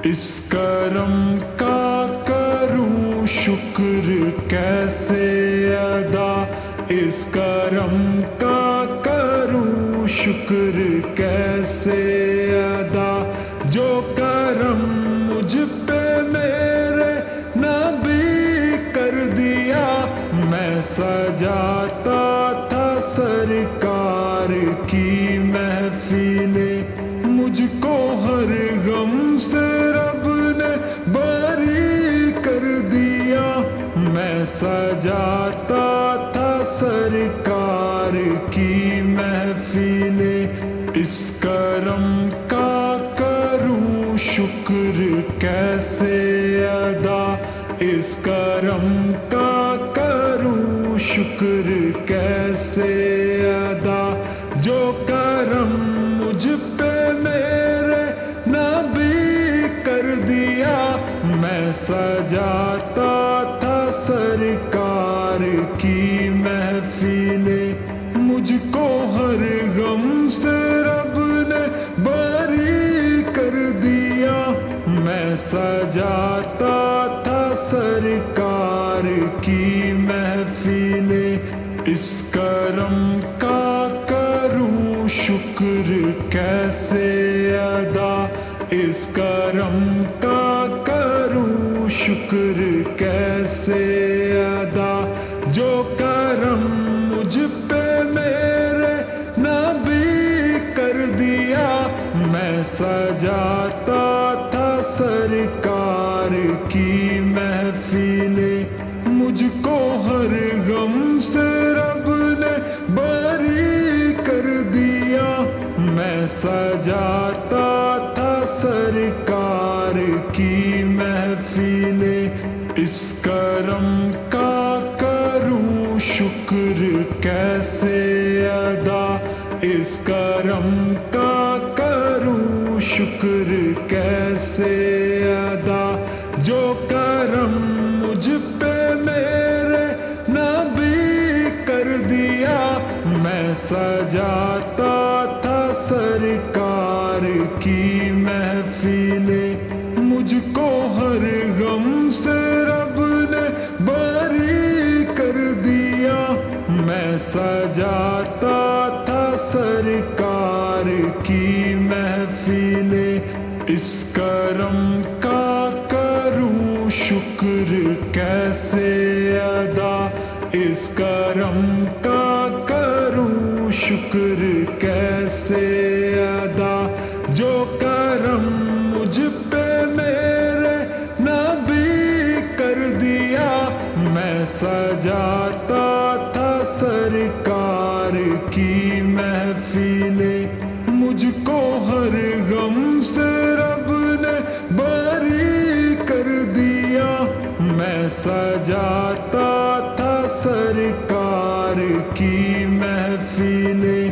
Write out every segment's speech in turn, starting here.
اس کرم کا کروں شکر کیسے ادا، اس کرم کا کروں شکر کیسے ادا، جو کرم مجھ پہ میرے نبی کر دیا۔ میں سجاتا تھا سرکار کی محفلیں، مجھ کو ہر غم سے رب نے بری کر دیا۔ میں سجاتا تھا سرکار کی محفلیں، اس کرم کا کروں شکر کیسے ادا، اس کرم کا کروں شکر کیسے ادا، جو کرم مجھ پہ میرے نبی کر دیا۔ میں سجاتا تھا سرکار کی محفلیں، مجھ کو ہر غم سے رب نے بری کر دیا۔ میں سجاتا تھا سرکار کی محفلیں، اس کرم کا کروں شکر کیسے ادا، اس کرم کا کروں شکر کیسے ادا، جو کرم مجھ پہ میرے نبی کر دیا۔ میں سجاتا تھا سرکار کی محفلیں، مجھ کو ہر غم سے رب نے بری کر دیا۔ میں سجاتا تھا سرکار کی محفلیں، اس کرم کا کروں شکر کیسے ادا، اس کرم کا کروں شکر کیسے ادا، جو کرم مجھ پہ میرے نبی کر دیا۔ میں سجاتا تھا سرکار کی محفلیں، مجھ کو ہر غم سے رب نے بری کر دیا۔ میں سجاتا تھا سرکار کی محفلیں، اس کرم کا کروں شکر کیسے ادا، اس کرم کا کروں شکر کیسے ادا، جو کرم مجھ پہ میرے نبی کر دیا۔ میں سجاتا تھا سرکار کی محفلیں، مجھ کو ہر غم سے رب نے بری کر دیا۔ میں سجاتا تھا سرکار کی محفلیں،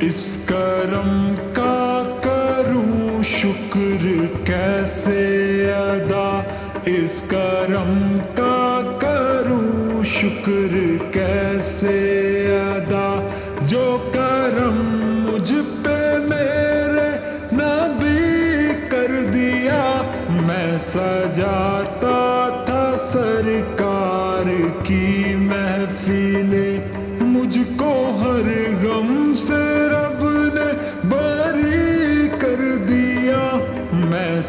اس کرم کا کروں شکر کیسے ادا، اس کرم کا کروں شکر کیسے ادا، جو کرم مجھ پہ میرے نبی کر دیا۔ میں سجاتا تھا سرکار کی محفلیں، مجھ کو ہر غم سے رب نے بری کر دیا۔ میں